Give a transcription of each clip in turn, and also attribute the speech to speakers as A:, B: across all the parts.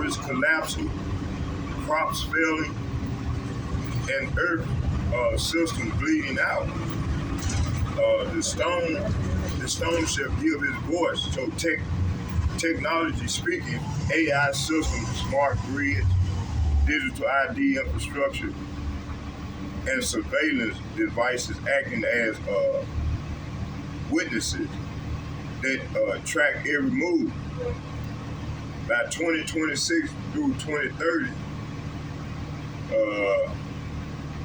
A: forests collapsing, crops failing, and earth system bleeding out. The stone shall give his voice. So technology speaking, AI systems, smart grids, digital ID infrastructure, and surveillance devices acting as witnesses that track every move. By 2026 through 2030,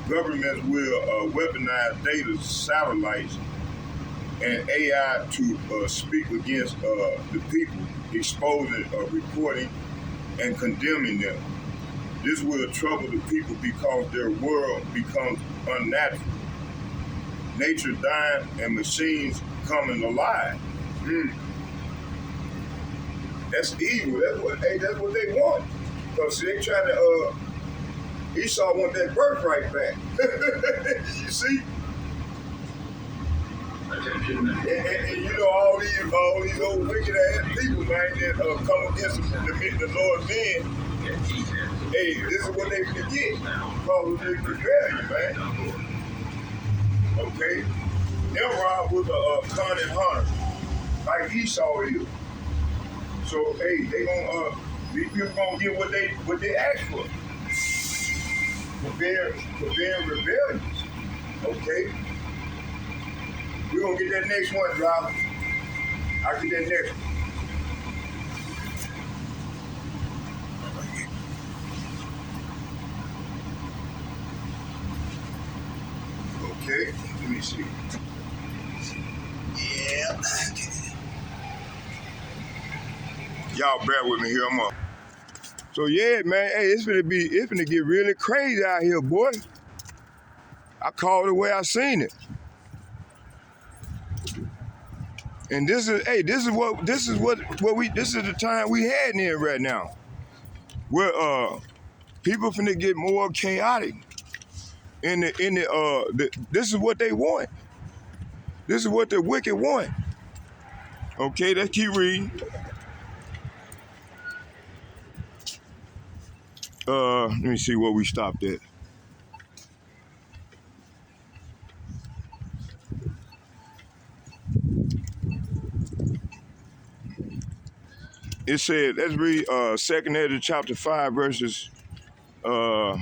A: governments will weaponize data, satellites, and AI to speak against the people, exposing, reporting, and condemning them. This will trouble the people because their world becomes unnatural. Nature dying and machines coming alive. That's evil. That's what they want. Because they trying to Esau want that birthright back. You see? And you know all these old wicked ass people, man, that come against the Lord's men. Hey, this is what they forget because of their rebellion, man. Okay? Nimrod was a cunning hunter, like Esau is. So hey, these people gonna get what they asked for. For being rebellious. Okay? We're gonna get that next one, Rob. I'll get that next one. Okay, let me see. Yeah. Y'all bear with me here, I'm up. So yeah, man, hey, it's finna get really crazy out here, boy. I called the way I seen it. And this is the time we had in right now. Where people finna get more chaotic. This is what they want. This is what the wicked want. Okay, let's keep reading. Let me see where we stopped at. It said, let's read 2nd Ezra chapter 5 verses 2nd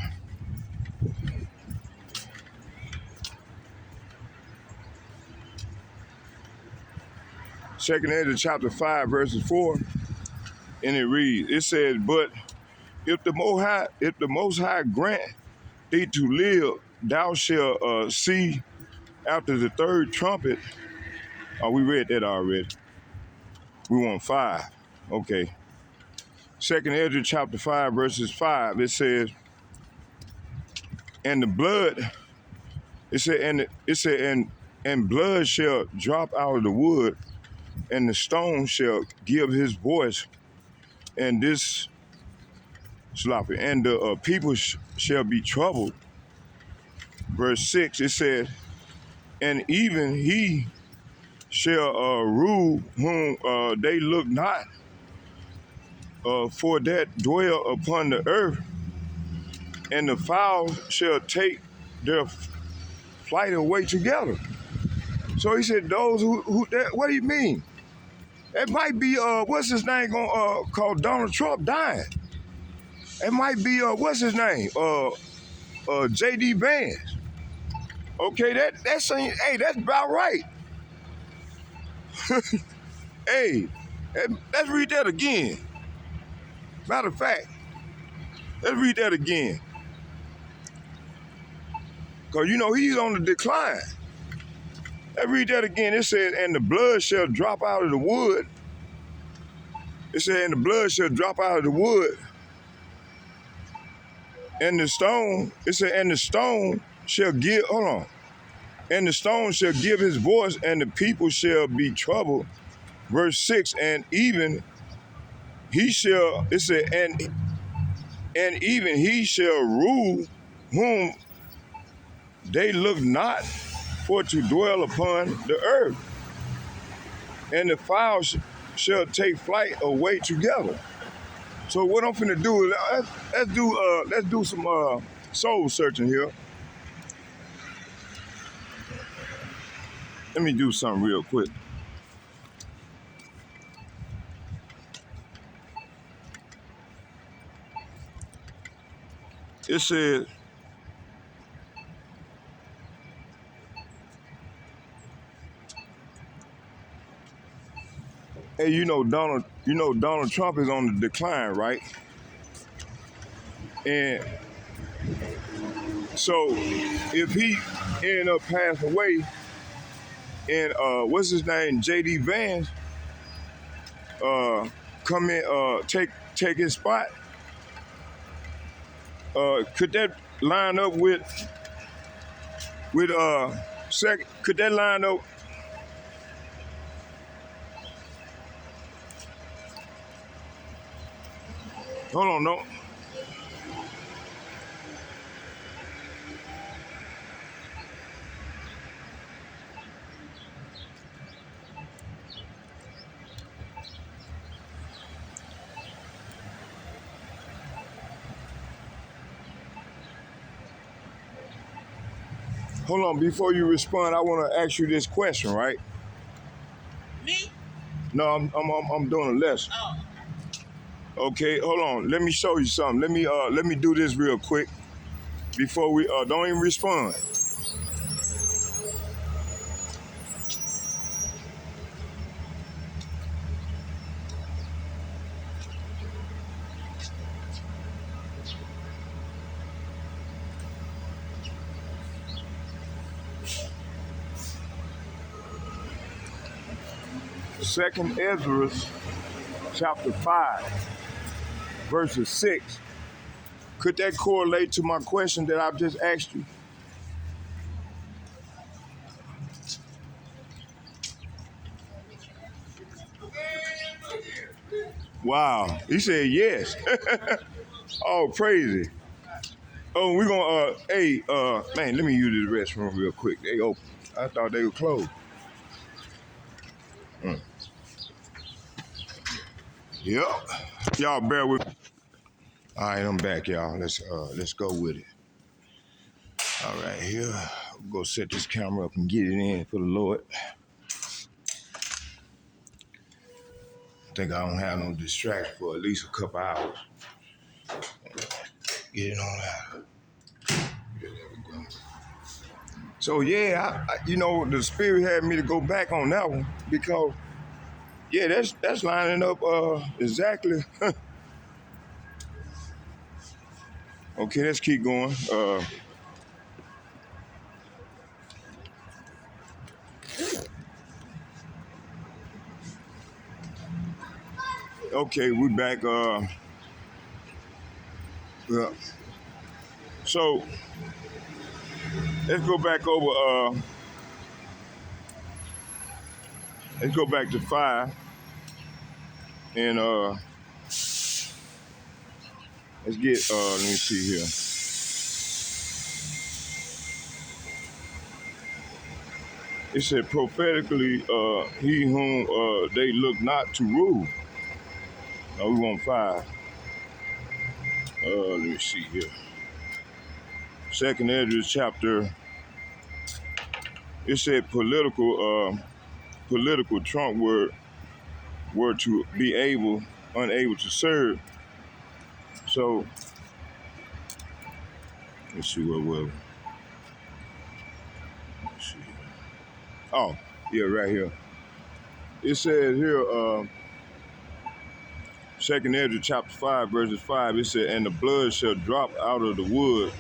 A: Ezra chapter 5 verses 4, and it reads, it says, but if the Most High grant thee to live, thou shalt see after the third trumpet. Oh, we read that already. We want 5. Okay. 2nd Ezra chapter 5 verses 5. It says, and the blood. It said, and blood shall drop out of the wood, and the stone shall give his voice, and this sloppy, and the people shall be troubled. Verse 6, it said, and even he shall rule whom they look not, for that dwell upon the earth, and the fowl shall take their flight away together. So he said, those who that, what do you mean? It might be, what's his name, called Donald Trump dying. It might be, what's his name, J.D. Vance. Okay, that's about right. Hey, let's read that again. Matter of fact, let's read that again. Because, you know, he's on the decline. Let's read that again. It says, and the blood shall drop out of the wood. It said, and the blood shall drop out of the wood. And the stone, it said, and the stone shall give, hold on. And the stone shall give his voice, and the people shall be troubled. Verse 6, and even he shall, it said, and even he shall rule whom they look not for to dwell upon the earth. And the fowls shall take flight away together. So what I'm finna do is let's do some soul searching here. Let me do something real quick. It says, hey, Donald Trump is on the decline, right? And so if he end up passing away and what's his name, JD Vance come in take his spot, could that line up with could that line up? Hold on, no. Hold on, before you respond, I want to ask you this question, right?
B: Me?
A: No, I'm doing a lesson.
B: Oh.
A: Okay, hold on. Let me show you something. Let me do this real quick before we don't even respond. Second Ezra, chapter 5, verses 6. Could that correlate to my question that I've just asked you? Wow, he said yes. Oh, crazy. Oh, we're gonna man, let me use this restroom real quick. They open. I thought they were closed. Yep. Y'all bear with me. All right, I'm back, y'all. Let's go with it. All right, here. We'll go set this camera up and get it in for the Lord. I think I don't have no distraction for at least a couple hours. Get it on out. Yeah, there we go. So yeah, the Spirit had me to go back on that one because yeah, that's lining up exactly. Okay, let's keep going. Okay, we back. Yeah. So let's go back over. Let's go back to 5, and let's get. Let me see here. It said prophetically, he whom they look not to rule. Now we want 5. Let me see here. Second Ezra chapter. It said political Trump were to be unable to serve. So let's see what was. Let's see. Oh, yeah, right here. It says here, Second Ezra chapter 5, verses 5, it said, and the blood shall drop out of the wood,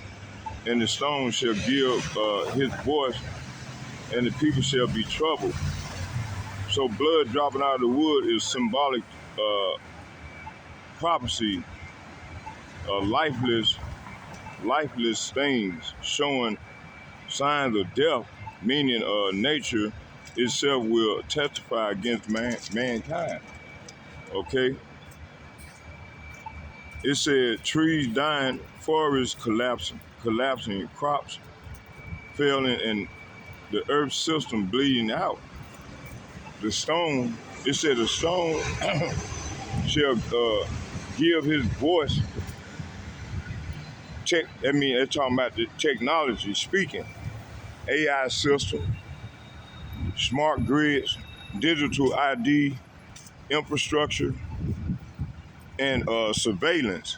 A: and the stone shall give his voice, and the people shall be troubled. So blood dropping out of the wood is symbolic prophecy, lifeless things showing signs of death, meaning nature itself will testify against mankind. Okay? It said trees dying, forests collapsing, crops failing, and the earth system bleeding out. The stone, it said the stone shall give his voice. They're talking about the technology speaking, AI system, smart grids, digital ID, infrastructure, and surveillance.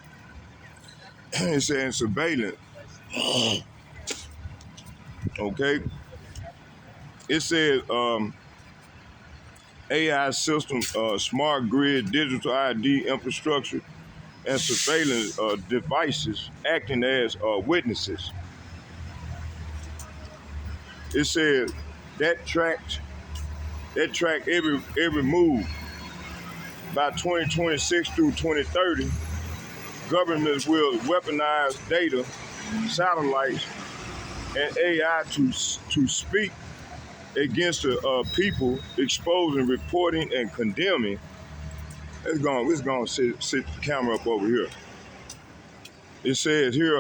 A: It's saying surveillance. Okay. It says AI system, smart grid, digital ID infrastructure, and surveillance devices acting as witnesses. It says that tracked every move. By 2026 through 2030, governments will weaponize data, satellites, and AI to speak against the people, exposing, reporting, and condemning. It's going to sit the camera up over here. It says here,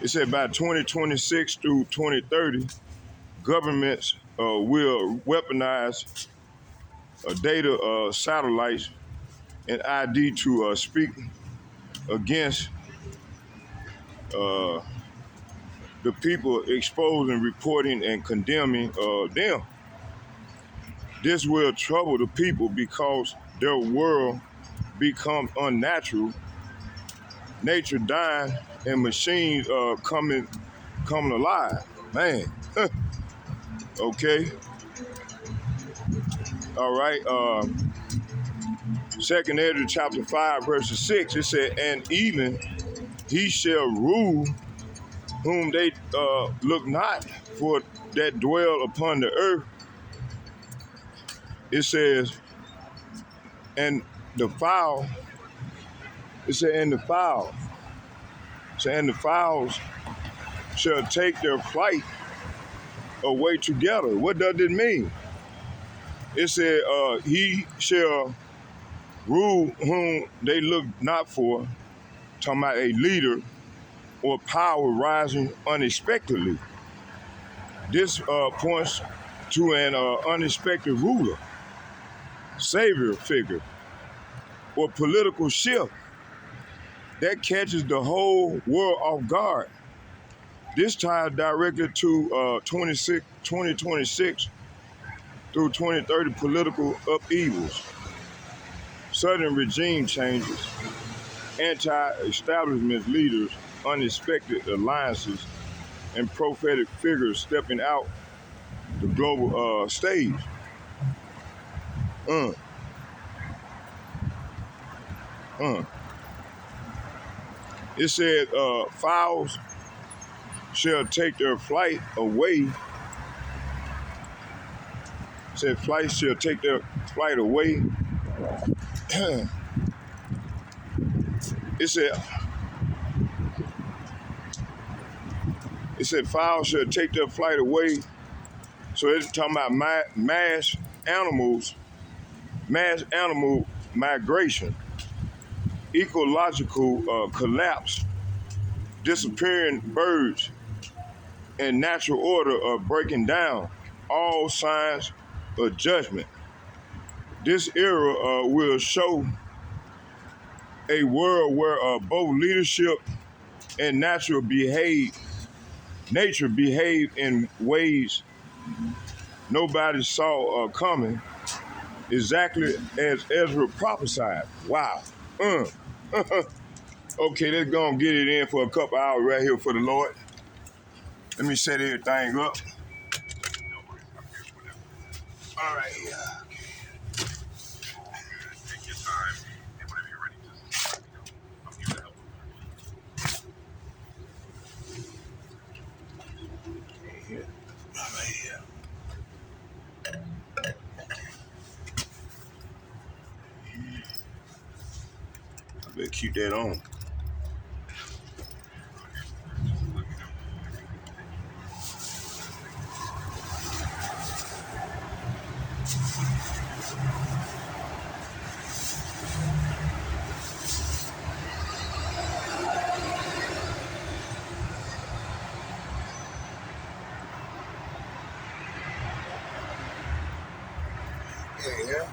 A: it said by 2026 through 2030, governments will weaponize data, satellites, and ID to speak against the people, exposing, reporting, and condemning them. This will trouble the people because their world becomes unnatural, nature dying, and machines coming alive. Man, okay. All right. Second Ezra chapter 5, verse 6, it said, and even he shall rule whom they look not, for that dwell upon the earth. It says, and the fowl, it said, and the fowl, so, and the fowls shall take their flight away together. What does it mean? It said, he shall rule whom they look not for, talking about a leader or power rising unexpectedly. This points to an unexpected ruler, savior figure, or political shift that catches the whole world off guard. This ties directly to 2026 through 2030 political upheavals, sudden regime changes, anti-establishment leaders, unexpected alliances, and prophetic figures stepping out the global stage. It said, fowls shall take their flight away. It said, flights shall take their flight away. It said, fowls shall take their flight away. So it's talking about mass animal migration, ecological collapse, disappearing birds, and natural order are breaking down, all signs of judgment. This era will show a world where both leadership and nature behave in ways nobody saw coming, exactly as Ezra prophesied. Wow. Okay, let's go and get it in for a couple hours right here for the Lord. Let me set everything up. All right. Take your time, and whenever you're ready, just let me know. I'm here to help. I better keep that on. Yeah.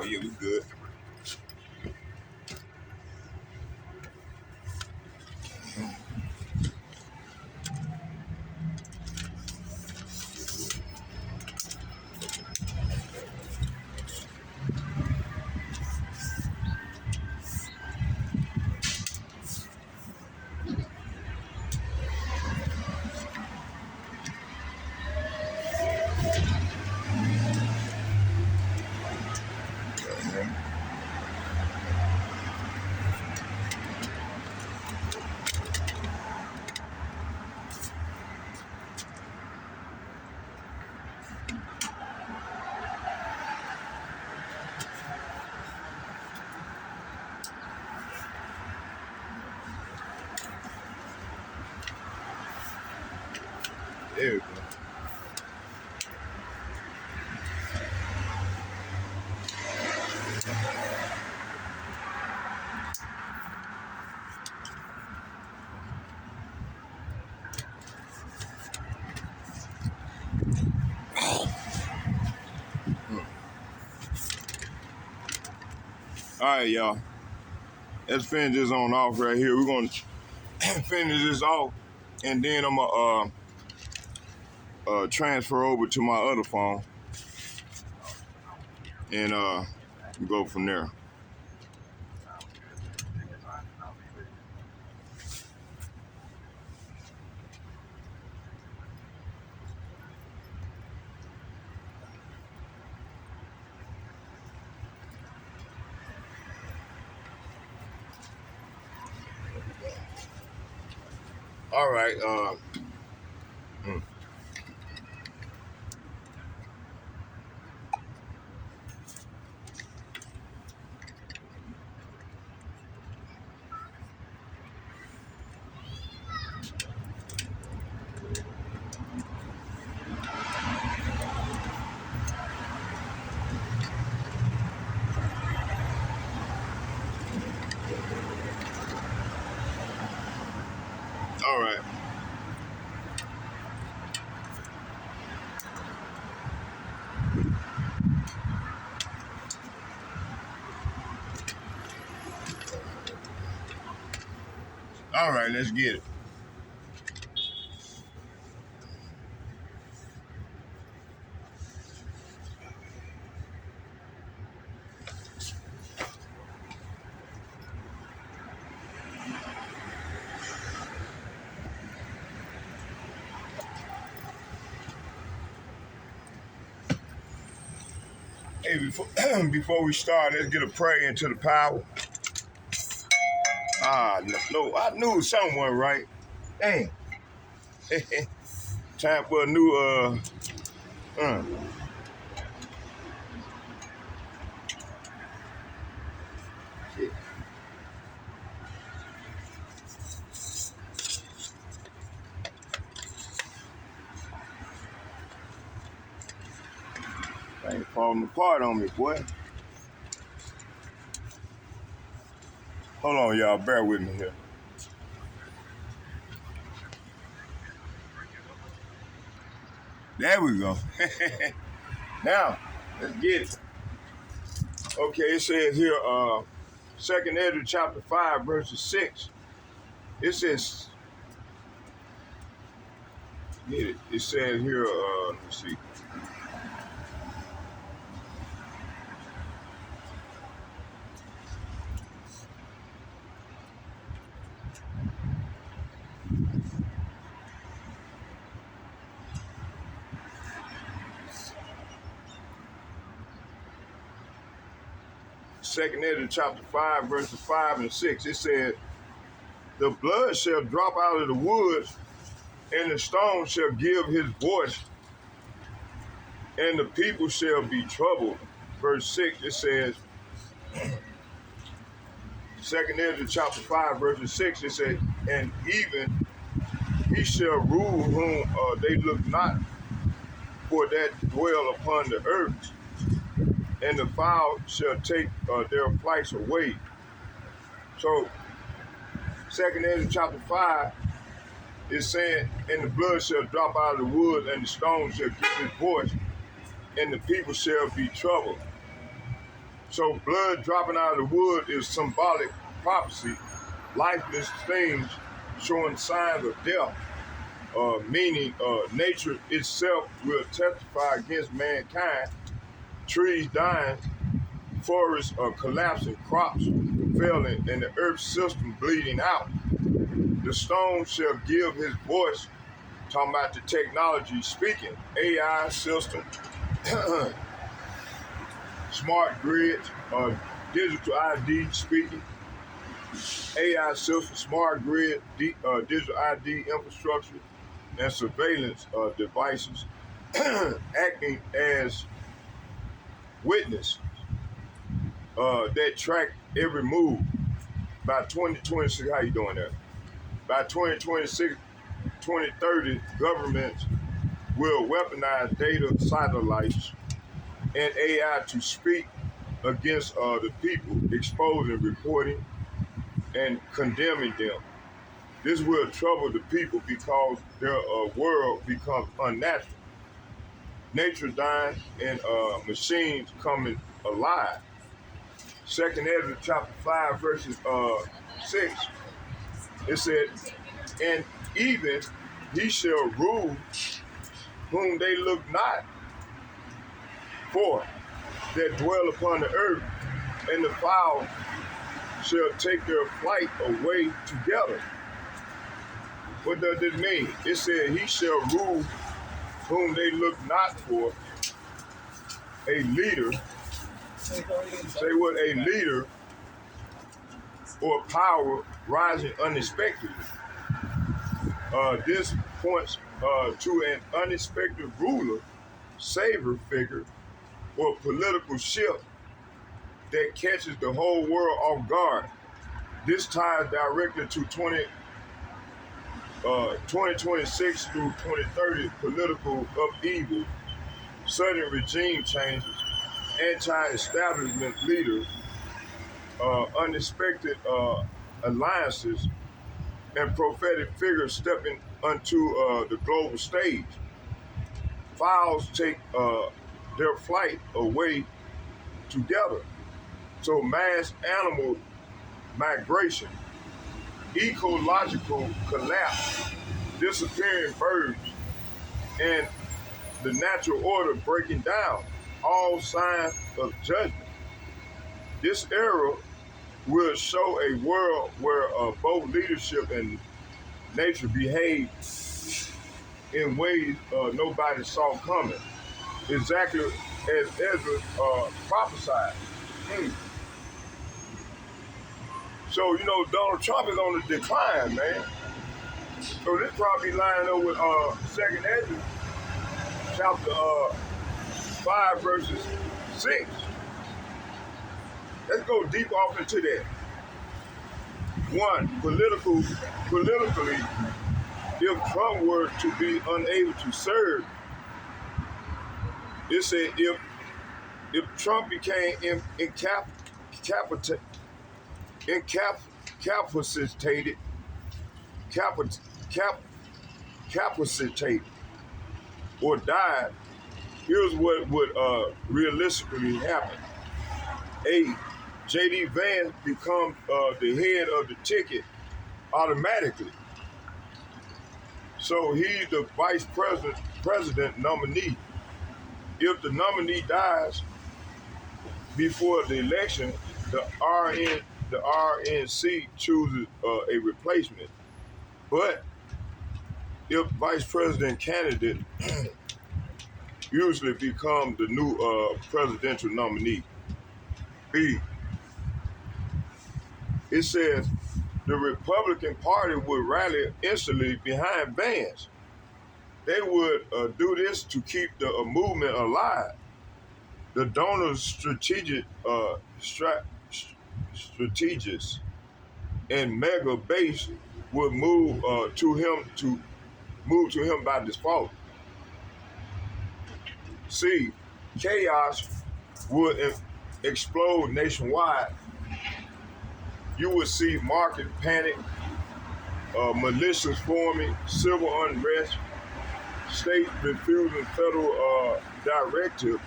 A: yeah, we good. There we go. All right, y'all. Let's finish this on off right here. We're gonna finish this off, and then I'm gonna transfer over to my other phone and go from there. All right. All right. All right. Let's get it. Hey, before we start, let's get a prayer into the power. No, I knew someone right. Dang. Time for a new shit. Ain't falling apart on me, boy. Hold on, y'all. Bear with me here. There we go. Now, let's get it. Okay, it says here, 2nd Ezra chapter 5, verses 6. It says, get it. It says here, let me see. Second Ezra chapter 5, verses 5 and 6. It said, the blood shall drop out of the woods, and the stone shall give his voice, and the people shall be troubled. Verse 6, it says, 2nd Ezra chapter 5, verses 6, it says, and even he shall rule whom they look not, for that dwell upon the earth, and the fowl shall take their flights away. So, 2nd Ezra chapter 5 is saying, and the blood shall drop out of the wood, and the stone shall give his voice, and the people shall be troubled. So blood dropping out of the wood is symbolic prophecy, lifeless things showing signs of death, meaning nature itself will testify against mankind, trees dying, forests collapsing, crops failing, and the earth system bleeding out. The stone shall give his voice, talking about the technology speaking, AI system, smart grids, digital ID speaking, AI system, smart grid, digital ID infrastructure, and surveillance devices acting as witness that track every move. By 2026, how you doing that? By 2026, 2030, governments will weaponize data, satellites, and AI to speak against the people, exposing, reporting, and condemning them. This will trouble the people because their world becomes unnatural. Nature dying and machines coming alive. Second Ezra chapter 5 verses 6, it said, and even he shall rule whom they look not for, that dwell upon the earth, and the fowl shall take their flight away together. What does this mean? It said he shall rule whom they look not for, a leader. Say what? A leader or power rising unexpectedly. This points to an unexpected ruler, savior figure, or political shift that catches the whole world off guard. This ties directly to 2026 through 2030 political upheaval, sudden regime changes, anti-establishment leaders, unexpected alliances, and prophetic figures stepping onto the global stage. Fowls take their flight away together. So mass animal migration, ecological collapse, disappearing birds, and the natural order breaking down, all signs of judgment. This era will show a world where both leadership and nature behave in ways nobody saw coming, exactly as Ezra prophesied. So, you know, Donald Trump is on the decline, man. So this probably lining up with 2nd Ezra, chapter 5, verses 6. Let's go deep off into that. One, politically, if Trump were to be unable to serve, it said if Trump became incapacitated or died, here's what would realistically happen. A, J.D. Vance becomes the head of the ticket automatically. So he's the vice president nominee. If the nominee dies before the election, the RNC chooses a replacement. But if vice president candidate usually becomes the new presidential nominee. B, it says the Republican Party would rally instantly behind Vance. They would do this to keep the movement alive. The donors' strategists and mega base would move to him by default. C, chaos would explode nationwide. You would see market panic, militias forming, civil unrest, states refusing federal directives,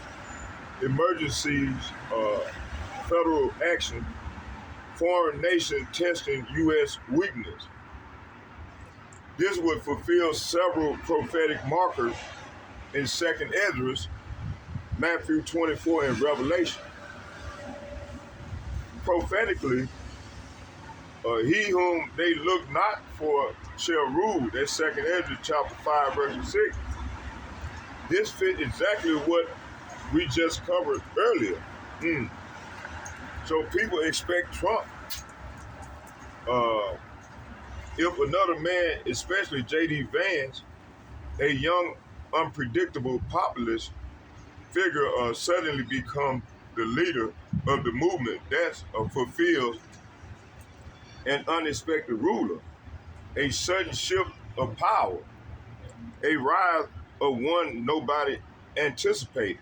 A: emergencies federal action, foreign nation testing U.S. weakness. This would fulfill several prophetic markers in 2nd Ezra, Matthew 24, and Revelation. Prophetically, he whom they look not for shall rule. That's 2nd Ezra chapter 5, verse 6. This fit exactly what we just covered earlier. So people expect Trump. If another man, especially J.D. Vance, a young, unpredictable populist figure, suddenly become the leader of the movement, that fulfills an unexpected ruler, a sudden shift of power, a rise of one nobody anticipated.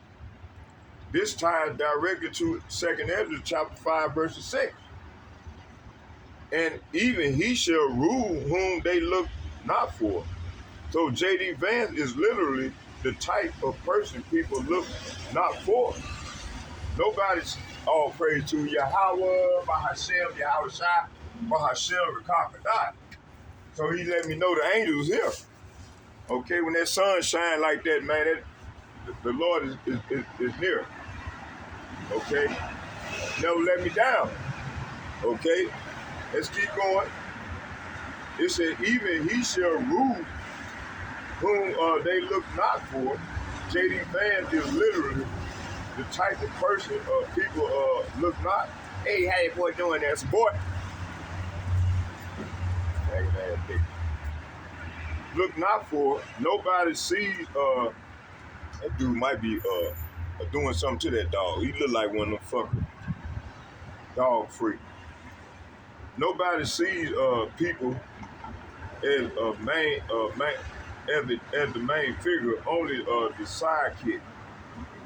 A: This ties directly to 2nd Ezra chapter 5, verse 6. And even he shall rule whom they look not for. So J.D. Vance is literally the type of person people look not for. Nobody's all praise to Yahweh, Bahashem, Yahweh Shai, Bahashem, Rakapadah. So he let me know the angels here. Okay, when that sun shine like that, man, the Lord is near. Okay, never let me down. Okay, let's keep going. It said, even he shall rule whom they look not for. J.D. Vance is literally the type of person people look not. Hey, how you boy doing there, boy? Hey, man, hey. Look not for. Nobody sees. That dude might be doing something to that dog. He look like one of them fucking dog freak. Nobody sees people as as the main figure. Only the sidekick.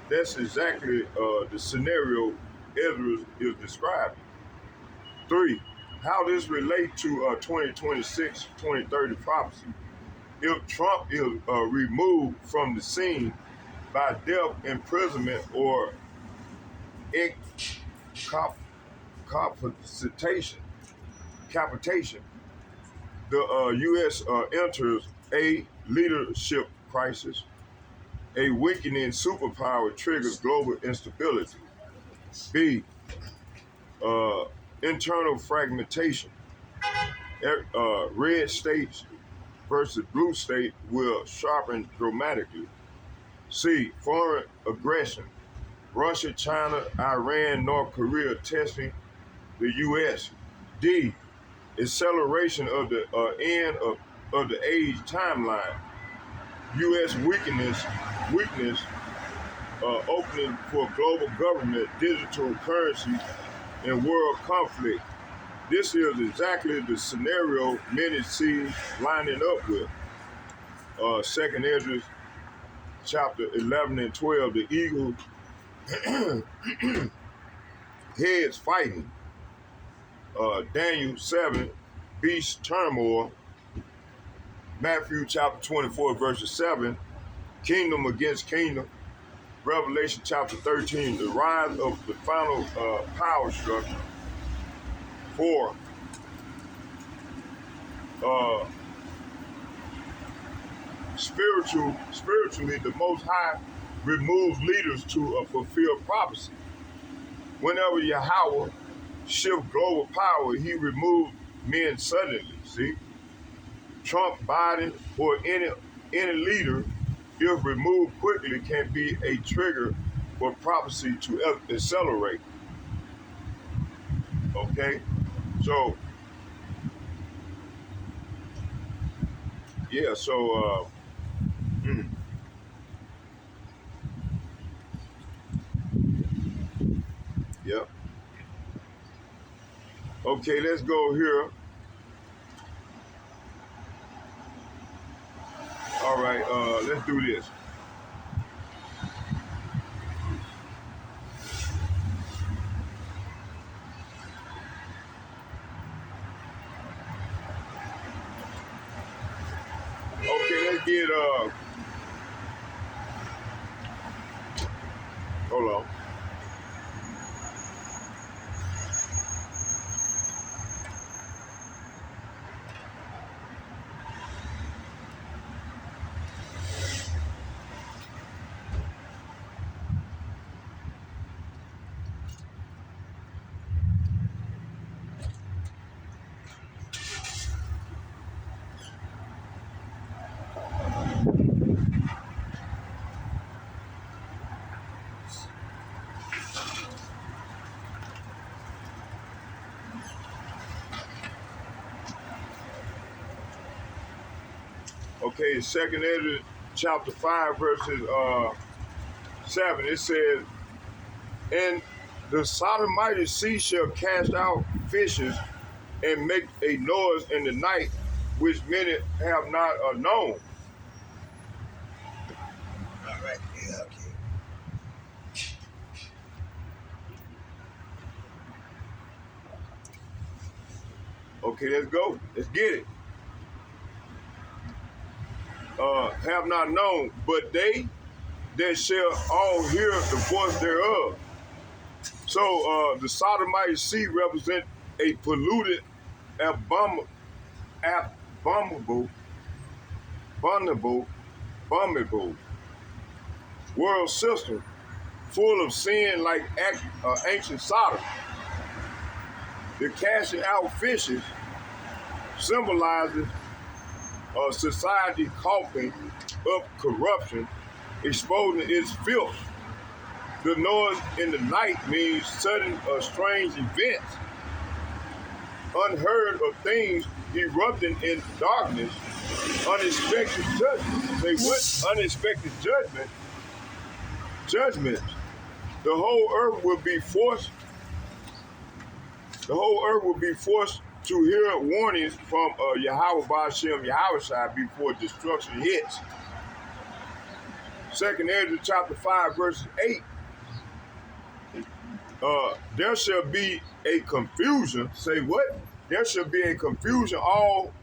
A: That's exactly the scenario Ezra is describing. 3, how this relates to 2026, 2030 prophecy. If Trump is removed from the scene by death, imprisonment, or capitation, the U.S. enters A, leadership crisis. A weakening superpower triggers global instability. B, internal fragmentation. Red states versus blue state will sharpen dramatically. C, foreign aggression. Russia, China, Iran, North Korea testing the U.S. D, acceleration of the end of the age timeline. U.S. weakness opening for global government, digital currency, and world conflict. This is exactly the scenario many see lining up with. 2nd Ezra chapter 11 and 12, the eagle heads fighting. Daniel 7, beast turmoil. Matthew chapter 24, verses 7, kingdom against kingdom. Revelation chapter 13, the rise of the final power structure. 4, spiritually, the Most High removes leaders to fulfill prophecy. Whenever Yahweh shifts global power, he removes men suddenly. See, Trump, Biden, or any leader, if removed quickly, can be a trigger for prophecy to accelerate. Okay, so yeah, so yeah. Okay, let's go here. All right, let's do this. Okay, let's get hold on. Okay, Second Ezra chapter 5, verses 7. It says, and the Sodomite sea shall cast out fishes and make a noise in the night, which many have not known.
B: All right. Yeah, okay.
A: Okay, let's go. Let's get it. Have not known, but they that shall all hear the voice thereof. So the Sodomite sea represent a polluted, abominable, abominable world system full of sin like ancient Sodom. The casting out fishes symbolizes a society coughing up corruption, exposing its filth. The noise in the night means sudden strange events, unheard of things erupting in darkness, unexpected judgment. Say what? Unexpected judgment. Judgments. The whole earth will be forced. The whole earth will be forced to hear warnings from Yahweh Ba'ashem Yahweh before destruction hits. Second Ezra chapter 5, verse 8. There shall be a confusion. Say what? There shall be a confusion all